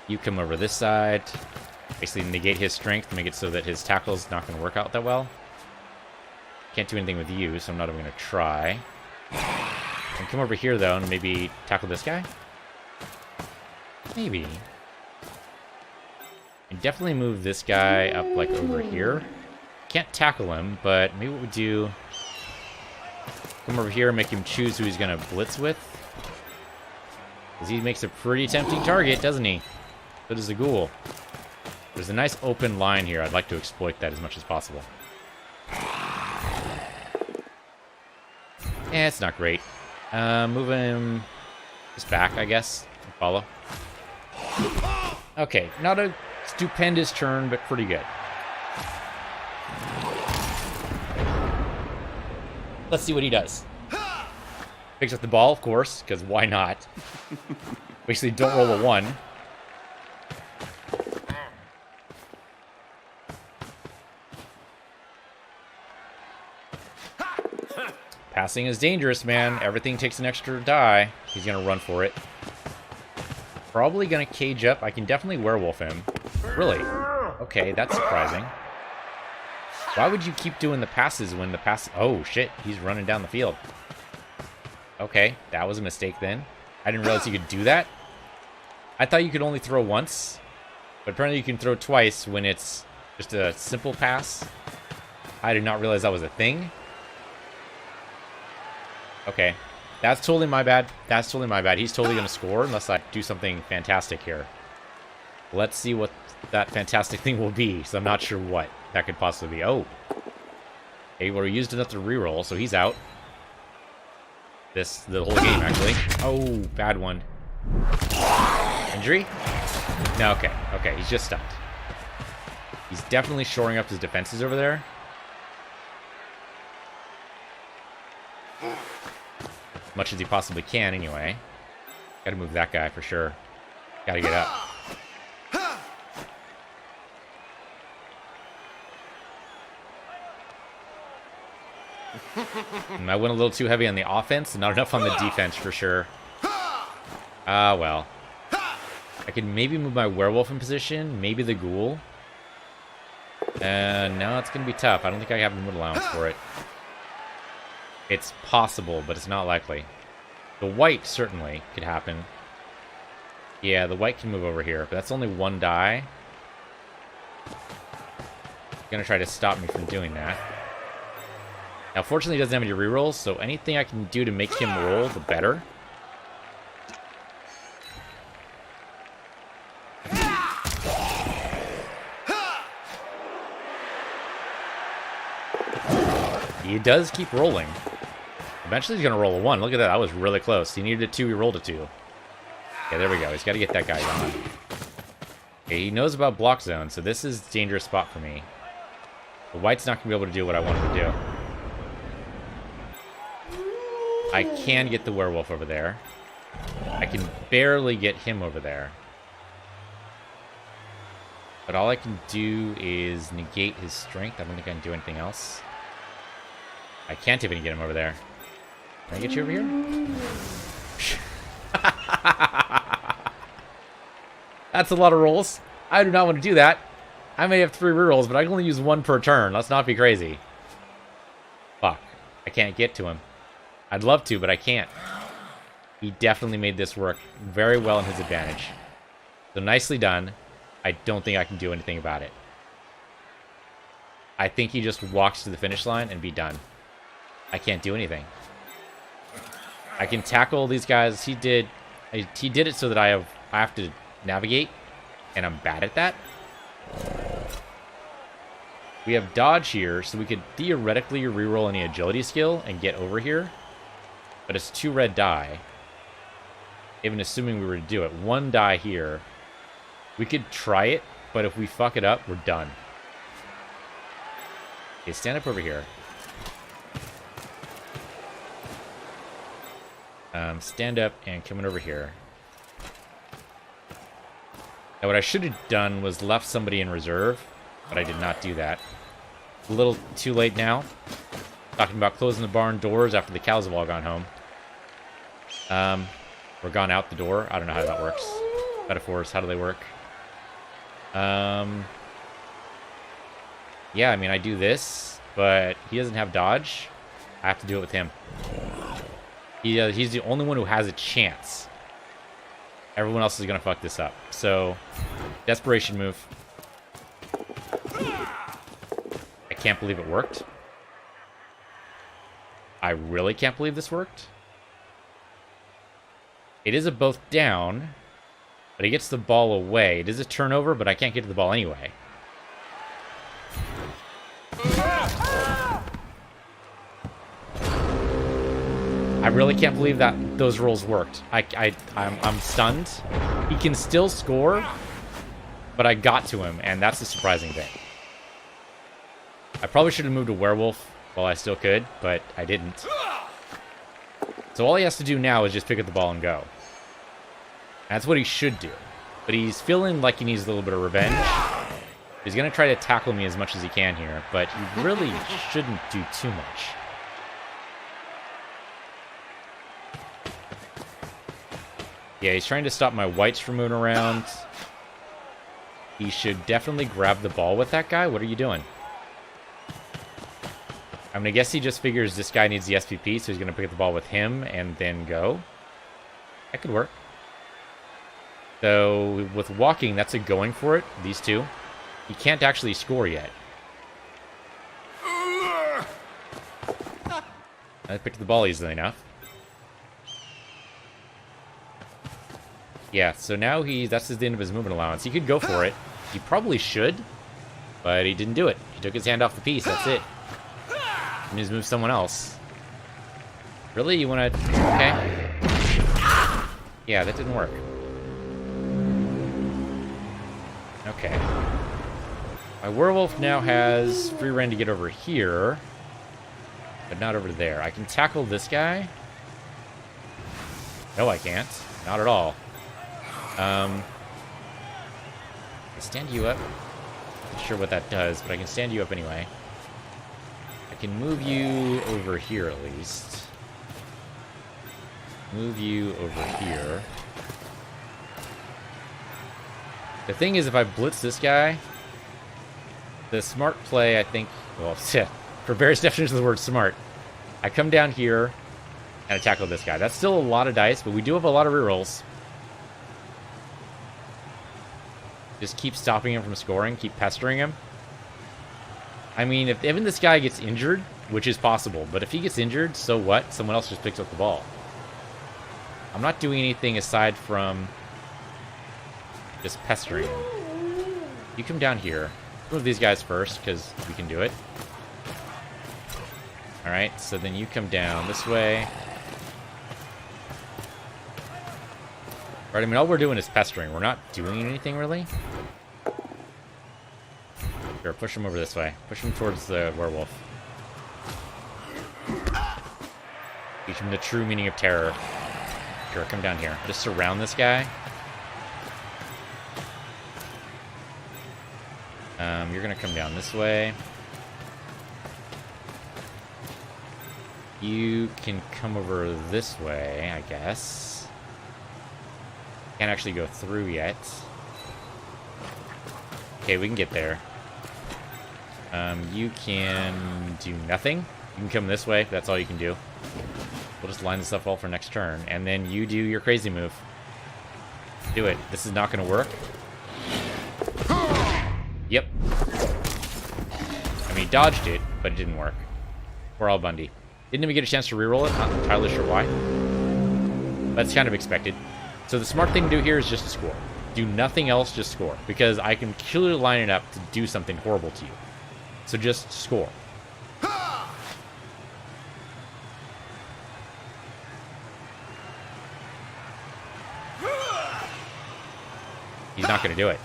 You come over this side. Basically negate his strength, make it so that his tackle's not going to work out that well. Can't do anything with you, so I'm not even going to try. And come over here, though, and maybe tackle this guy? Maybe. And definitely move this guy up, like, over here. Can't tackle him, but maybe what we do... Come over here and make him choose who he's going to blitz with. Because he makes a pretty tempting target, doesn't he? So does the ghoul. There's a nice open line here. I'd like to exploit that as much as possible. It's not great. Move him just back, I guess. Follow. Okay, not a stupendous turn, but pretty good. Let's see what he does. Picks up the ball, of course, because why not? Basically, don't roll a 1. Passing is dangerous, man. Everything takes an extra die. He's going to run for it. Probably going to cage up. I can definitely werewolf him. Really? Okay, that's surprising. Why would you keep doing the passes when the pass... Oh, shit. He's running down the field. Okay, that was a mistake then. I didn't realize you could do that. I thought you could only throw once. But apparently you can throw twice when it's just a simple pass. I did not realize that was a thing. Okay, that's totally my bad. That's totally my bad. He's totally going to score unless I do something fantastic here. Let's see what that fantastic thing will be, so I'm not sure what that could possibly be. Oh. Okay, well, we used enough to reroll, so he's out. The whole game, actually. Oh, bad one. Injury? No, okay. Okay, he's just stunned. He's definitely shoring up his defenses over there. Much as he possibly can, anyway. Gotta move that guy for sure. Gotta get up. I went a little too heavy on the offense and not enough on the defense for sure. Ah, well. I could maybe move my werewolf in position, maybe the ghoul. No, it's gonna be tough. I don't think I have the mood allowance for it. It's possible, but it's not likely. The white certainly could happen. Yeah, the white can move over here, but that's only 1 die. It's gonna try to stop me from doing that. Now, fortunately, he doesn't have any rerolls, so anything I can do to make him roll, the better. He does keep rolling. Eventually, he's going to roll a 1. Look at that. That was really close. He needed a 2. He rolled a 2. Okay, there we go. He's got to get that guy on. Okay, he knows about block zone, so this is a dangerous spot for me. The white's not going to be able to do what I want him to do. I can get the werewolf over there. I can barely get him over there. But all I can do is negate his strength. I don't think I can do anything else. I can't even get him over there. Can I get you over here? That's a lot of rolls. I do not want to do that. I may have 3 rerolls, but I can only use 1 per turn. Let's not be crazy. Fuck. I can't get to him. I'd love to, but I can't. He definitely made this work very well in his advantage. So nicely done. I don't think I can do anything about it. I think he just walks to the finish line and be done. I can't do anything. I can tackle these guys. He did it so that I have to navigate, and I'm bad at that. We have dodge here, so we could theoretically reroll any agility skill and get over here. But it's 2 red die. Even assuming we were to do it. 1 die here. We could try it, but if we fuck it up, we're done. Okay, stand up over here. Stand up and come in over here. Now what I should have done was left somebody in reserve, but I did not do that. A little too late now. Talking about closing the barn doors after the cows have all gone home. Or gone out the door. I don't know how that works. Metaphors, how do they work? Yeah, I mean, I do this, but he doesn't have dodge. I have to do it with him. He's the only one who has a chance. Everyone else is going to fuck this up. So, desperation move. I can't believe it worked. I really can't believe this worked. It is a both down, but he gets the ball away. It is a turnover, but I can't get to the ball anyway. I really can't believe that those rolls worked. I'm stunned. He can still score, but I got to him, and that's the surprising thing. I probably should have moved to werewolf while I still could, but I didn't. So all he has to do now is just pick up the ball and go. That's what he should do. But he's feeling like he needs a little bit of revenge. He's going to try to tackle me as much as he can here, but he really shouldn't do too much. Yeah, he's trying to stop my whites from moving around. He should definitely grab the ball with that guy. What are you doing? I'm going to guess he just figures this guy needs the SPP, so he's going to pick up the ball with him and then go. That could work. So, with walking, that's a going for it, these two. He can't actually score yet. I picked the ball easily enough. Yeah, so now that's the end of his movement allowance. He could go for it. He probably should, but he didn't do it. He took his hand off the piece, that's it. He needs to move someone else. Really? You want to... Okay. Yeah, that didn't work. Okay. My werewolf now has free reign to get over here, but not over there. I can tackle this guy. No, I can't. Not at all. I stand you up. Not sure what that does, but I can stand you up anyway. I can move you over here at least. Move you over here. The thing is, if I blitz this guy, the smart play, I think, well, for various definitions of the word smart, I come down here and I tackle this guy. That's still a lot of dice, but we do have a lot of rerolls. Just keep stopping him from scoring, keep pestering him. I mean, if even this guy gets injured, which is possible, but if he gets injured, so what? Someone else just picks up the ball. I'm not doing anything aside from just pestering him. You come down here. Move these guys first, because we can do it. Alright, so then you come down this way. Right, I mean, all we're doing is pestering. We're not doing anything, really. Sure, push him over this way. Push him towards the werewolf. Teach him the true meaning of terror. Sure, come down here. Just surround this guy. You're gonna come down this way. You can come over this way, I guess. Can't actually go through yet. Okay, we can get there. You can do nothing. You can come this way. That's all you can do. We'll just line this up all for next turn. And then you do your crazy move. Do it. This is not going to work. Yep. I mean, he dodged it, but it didn't work. Poor Al Bundy. Didn't even get a chance to reroll it. Not entirely sure why. That's kind of expected. So the smart thing to do here is just to score. Do nothing else, just score. Because I can clearly line it up to do something horrible to you. So just score. He's not going to do it.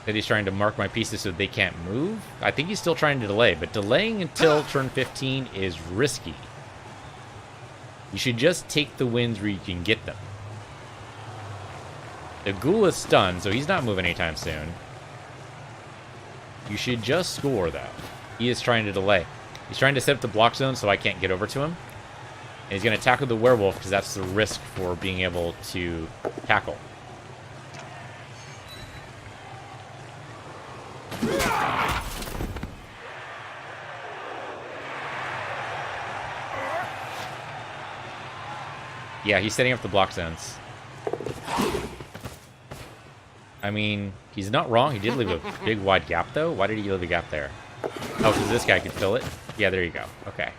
That he's trying to mark my pieces so they can't move? I think he's still trying to delay, but delaying until turn 15 is risky. You should just take the wins where you can get them. The ghoul is stunned, so he's not moving anytime soon. You should just score, though. He is trying to delay. He's trying to set up the block zone so I can't get over to him. And he's going to tackle the werewolf because that's the risk for being able to tackle. Yeah, he's setting up the block zones. I mean, he's not wrong. He did leave a big wide gap, though. Why did he leave a gap there? Oh, because this guy could fill it? Yeah, there you go. Okay.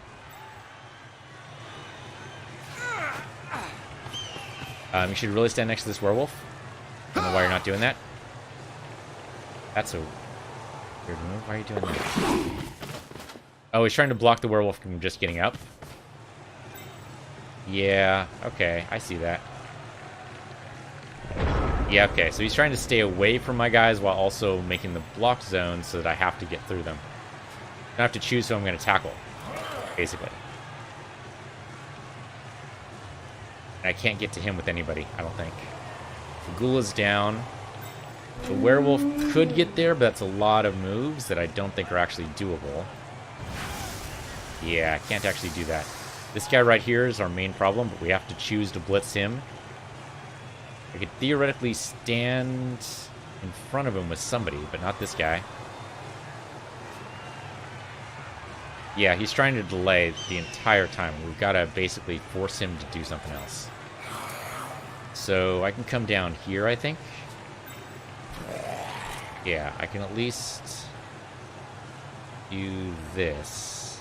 You should really stand next to this werewolf. I don't know why you're not doing that. That's a weird move. Why are you doing that? Oh, he's trying to block the werewolf from just getting up. Yeah, okay. I see that. Yeah, okay. So he's trying to stay away from my guys while also making the block zone so that I have to get through them. I have to choose who I'm going to tackle, basically. And I can't get to him with anybody, I don't think. The ghoul is down. The werewolf could get there, but that's a lot of moves that I don't think are actually doable. Yeah, I can't actually do that. This guy right here is our main problem, but we have to choose to blitz him. I could theoretically stand in front of him with somebody, but not this guy. Yeah, he's trying to delay the entire time. We've got to basically force him to do something else. So I can come down here, I think. Yeah, I can at least do this.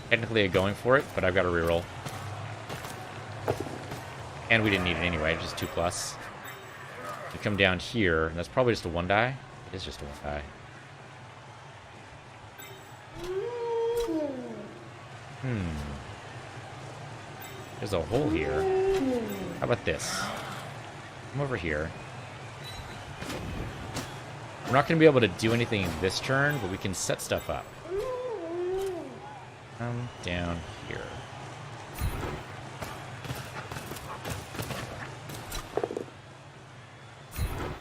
Technically, I'm going for it, but I've got to reroll. And we didn't need it anyway, just 2+. We come down here, and that's probably just a 1 die. It is just a 1 die. There's a hole here. How about this? Come over here. We're not going to be able to do anything this turn, but we can set stuff up. Come down here.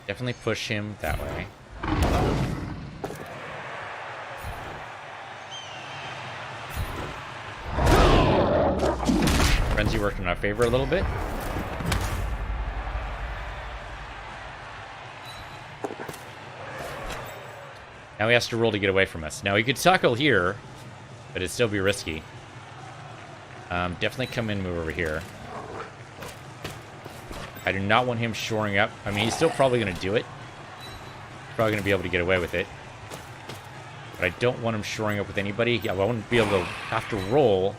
Definitely push him that way. Frenzy worked in our favor a little bit. Now he has to roll to get away from us. Now he could tackle here, but it'd still be risky. Definitely come in, move over here. I do not want him shoring up. I mean, he's still probably going to do it. He's probably going to be able to get away with it. But I don't want him shoring up with anybody. I won't be able to have to roll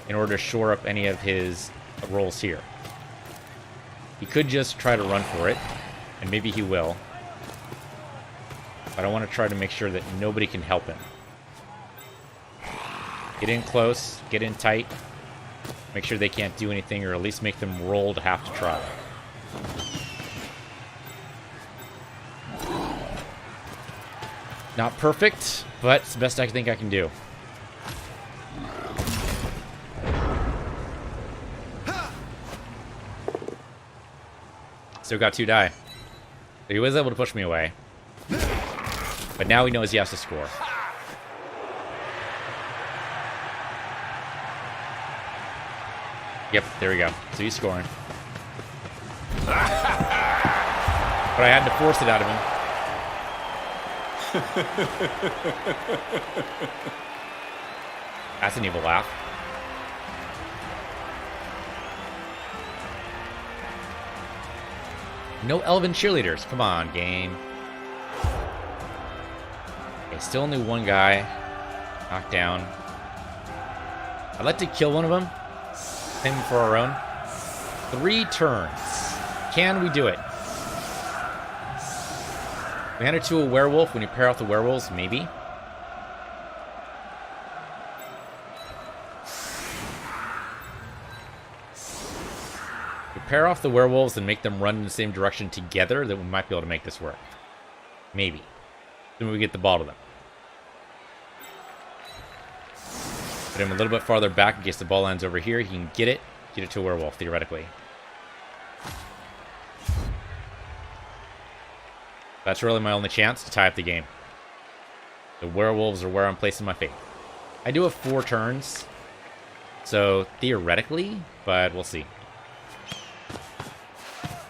in order to shore up any of his rolls here. He could just try to run for it, and maybe he will. But I want to try to make sure that nobody can help him. Get in close, get in tight, make sure they can't do anything, or at least make them roll to have to try. Not perfect, but it's the best I think I can do. Still got 2 die. So he was able to push me away. But now he knows he has to score. Yep, there we go. So he's scoring. But I had to force it out of him. That's an evil laugh. No elven cheerleaders. Come on, game. Okay, still only 1 guy. Knocked down. I'd like to kill one of them. Claim him for our own. 3 turns. Can we do it? We hand it to a werewolf. When you pair off the werewolves, maybe. We pair off the werewolves and make them run in the same direction together, then we might be able to make this work. Maybe. Then we get the ball to them. Put him a little bit farther back in case the ball lands over here. He can get it to a werewolf, theoretically. That's really my only chance to tie up the game. The werewolves are where I'm placing my faith. I do have 4 turns, so theoretically, but we'll see.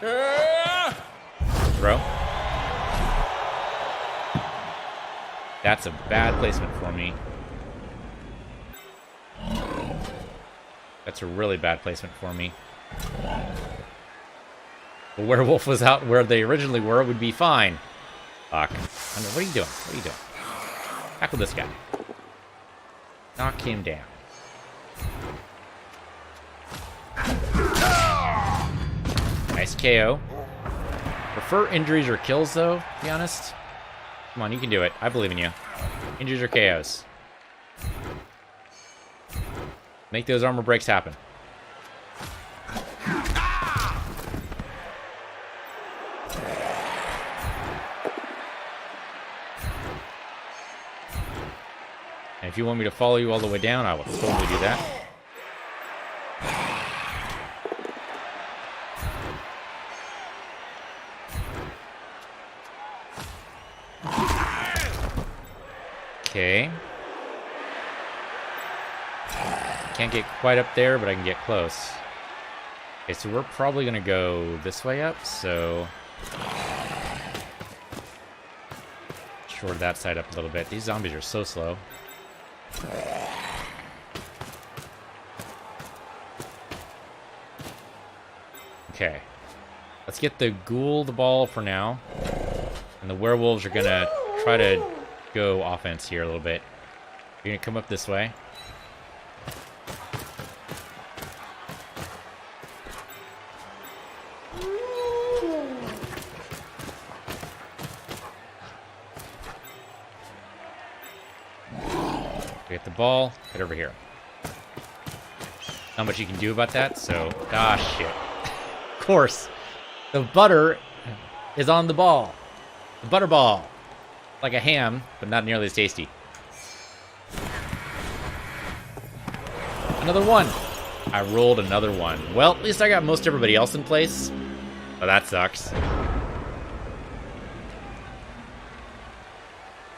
Throw. That's a bad placement for me. That's a really bad placement for me. The werewolf was out where they originally were, would be fine. Fuck. What are you doing? What are you doing? Tackle this guy. Knock him down. Nice KO. Prefer injuries or kills, though, to be honest. Come on, you can do it. I believe in you. Injuries or KOs. Make those armor breaks happen. And if you want me to follow you all the way down, I will totally do that. Okay. Can't get quite up there, but I can get close. Okay, so we're probably going to go this way up, so... shore that side up a little bit. These zombies are so slow. Okay. Let's get the ghoul the ball for now. And the werewolves are going to try to go offense here a little bit. You're going to come up this way. Get the ball, get over here. Not much you can do about that, so... gosh, shit. Of course. The butter is on the ball. The butter ball. Like a ham, but not nearly as tasty. Another one. I rolled another one. Well, at least I got most everybody else in place. Oh, that sucks.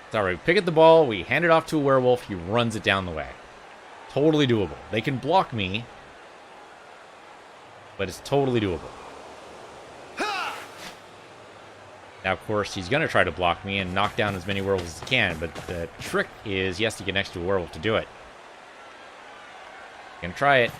It's alright, pick up the ball, we hand it off to a werewolf, he runs it down the way. Totally doable. They can block me, but it's totally doable. Now, of course, he's going to try to block me and knock down as many werewolves as he can, but the trick is he has to get next to a werewolf to do it. Gonna try it.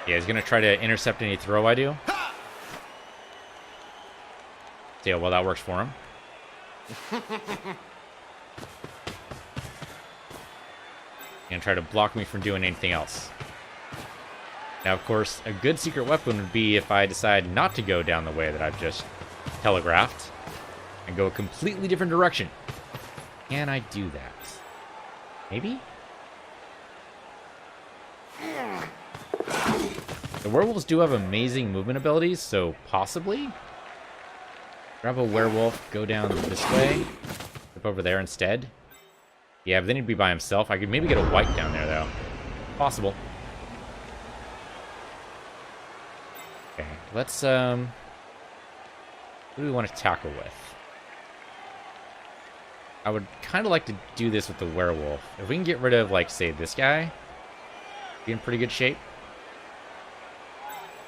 Yeah, he's gonna try to intercept any throw I do. See how well that works for him. And try to block me from doing anything else. Now, of course, a good secret weapon would be if I decide not to go down the way that I've just telegraphed and go a completely different direction. Can I do that? Maybe? The werewolves do have amazing movement abilities, so possibly? Grab a werewolf, go down this way. Flip over there instead. Yeah, but then he'd be by himself. I could maybe get a white down there, though. Possible. Okay, let's, who do we want to tackle with? I would kind of like to do this with the werewolf. If we can get rid of, like, say, this guy, be in pretty good shape.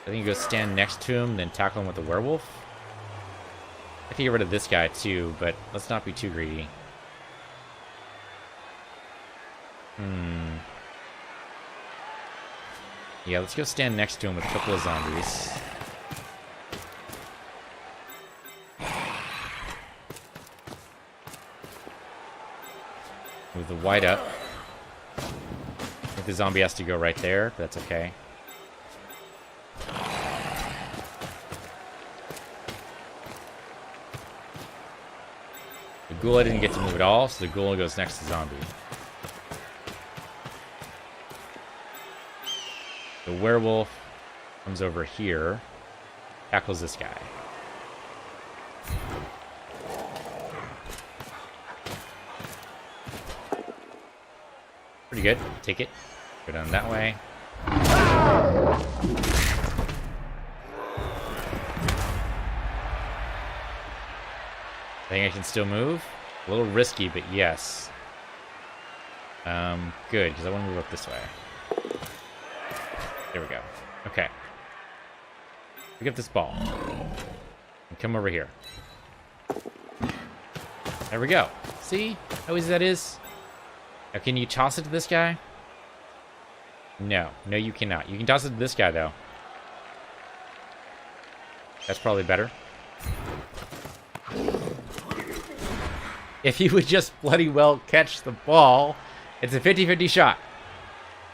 I think you go stand next to him, then tackle him with the werewolf. I can get rid of this guy, too, but let's not be too greedy. Yeah, let's go stand next to him with a couple of zombies. Move the white up. I think the zombie has to go right there, but that's okay. The ghoul didn't get to move at all, so the ghoul goes next to zombie. The werewolf comes over here, tackles this guy. Pretty good. Take it. Go down that way. I think I can still move. A little risky, but yes. Good, because I want to move up this way. There we go. Okay. Pick up this ball. And come over here. There we go. See how easy that is? Now, can you toss it to this guy? No. No, you cannot. You can toss it to this guy, though. That's probably better. If he would just bloody well catch the ball, it's a 50-50 shot.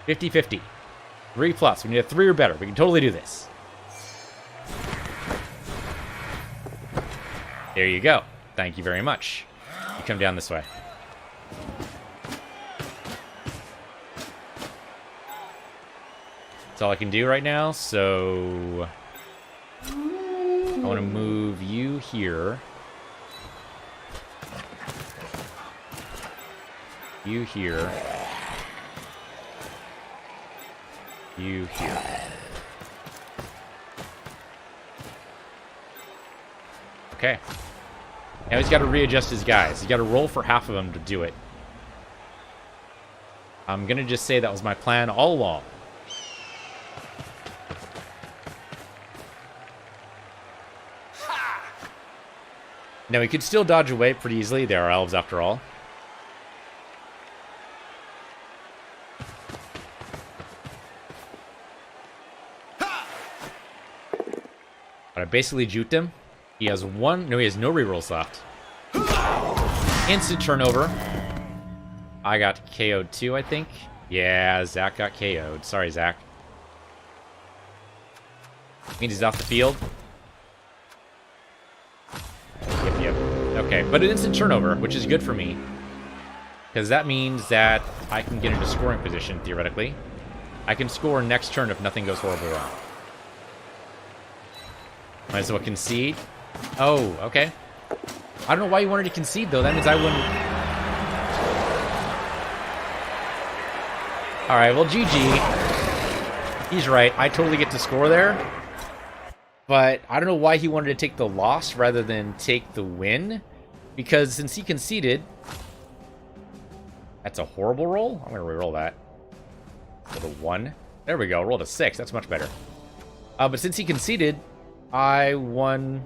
50-50. 3+. We need a 3 or better. We can totally do this. There you go. Thank you very much. You come down this way. That's all I can do right now, so I want to move you here. You here. You here. Okay. Now he's got to readjust his guys. He's got to roll for half of them to do it. I'm going to just say that was my plan all along. Now, he could still dodge away pretty easily. They are elves, after all. But I basically juked him. He has one... No, he has no rerolls left. Instant turnover. I got KO'd too, I think. Yeah, Zach got KO'd. Sorry, Zach. Means he's off the field. Yep. Okay, but an instant turnover, which is good for me. Because that means that I can get into scoring position, theoretically. I can score next turn if nothing goes horribly wrong. Might as well concede. Oh, okay. I don't know why you wanted to concede, though. That means I wouldn't... Alright, well, GG. He's right. I totally get to score there. But I don't know why he wanted to take the loss rather than take the win. Because since he conceded... That's a horrible roll. I'm going to reroll that. Roll a 1. There we go. Rolled a 6. That's much better. But since he conceded, I won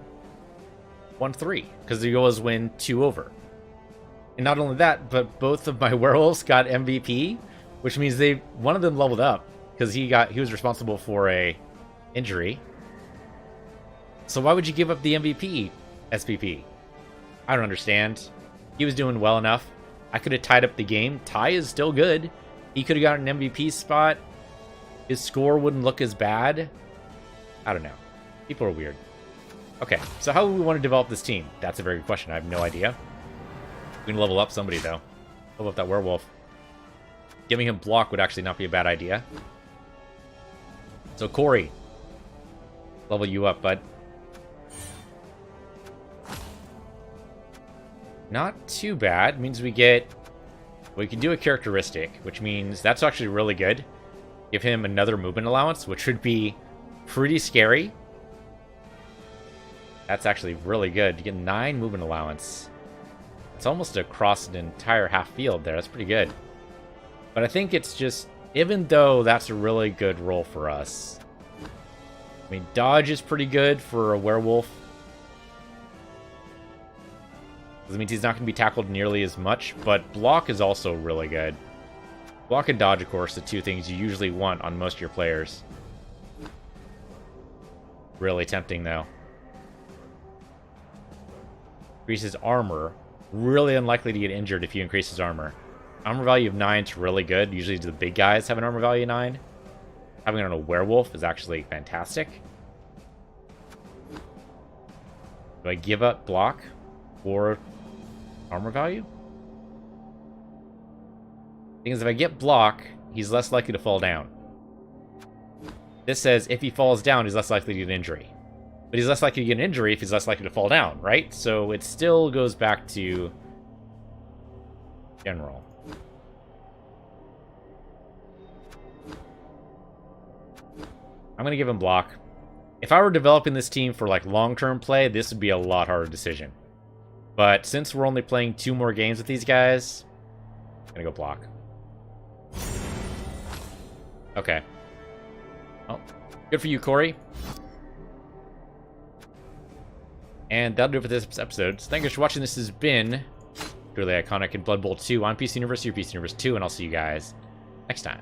1-3. Because the goal was win 2 over. And not only that, but both of my werewolves got MVP. Which means one of them leveled up. Because he was responsible for a injury. So why would you give up the MVP, SPP? I don't understand. He was doing well enough. I could have tied up the game. Tie is still good. He could have gotten an MVP spot. His score wouldn't look as bad. I don't know. People are weird. Okay, so how do we want to develop this team? That's a very good question. I have no idea. We can level up somebody, though. Level up that werewolf. Giving him block would actually not be a bad idea. So, Corey. Level you up, bud. Not too bad. Means we can do a characteristic, which means that's actually really good. Give him another movement allowance, which would be pretty scary. That's actually really good. You get 9 movement allowance. It's almost across an entire half field there. That's pretty good. But I think it's just, even though that's a really good roll for us. I mean, dodge is pretty good for a werewolf. That means he's not going to be tackled nearly as much, but block is also really good. Block and dodge, of course, the 2 things you usually want on most of your players. Really tempting, though. Increases armor. Really unlikely to get injured if you increase his armor. Armor value of 9 is really good. Usually the big guys have an armor value of 9. Having it on a werewolf is actually fantastic. Do I give up block or armor value? Thing is, if I get block, he's less likely to fall down. This says if he falls down, he's less likely to get an injury. But he's less likely to get an injury if he's less likely to fall down, right? So it still goes back to general. I'm going to give him block. If I were developing this team for like long-term play, this would be a lot harder decision. But since we're only playing 2 more games with these guys, I'm going to go block. Okay. Well, good for you, Corey. And that'll do it for this episode. So thank you for watching. This has been Truly Iconic in Blood Bowl 2 on PC Universe, your PC Universe 2, and I'll see you guys next time.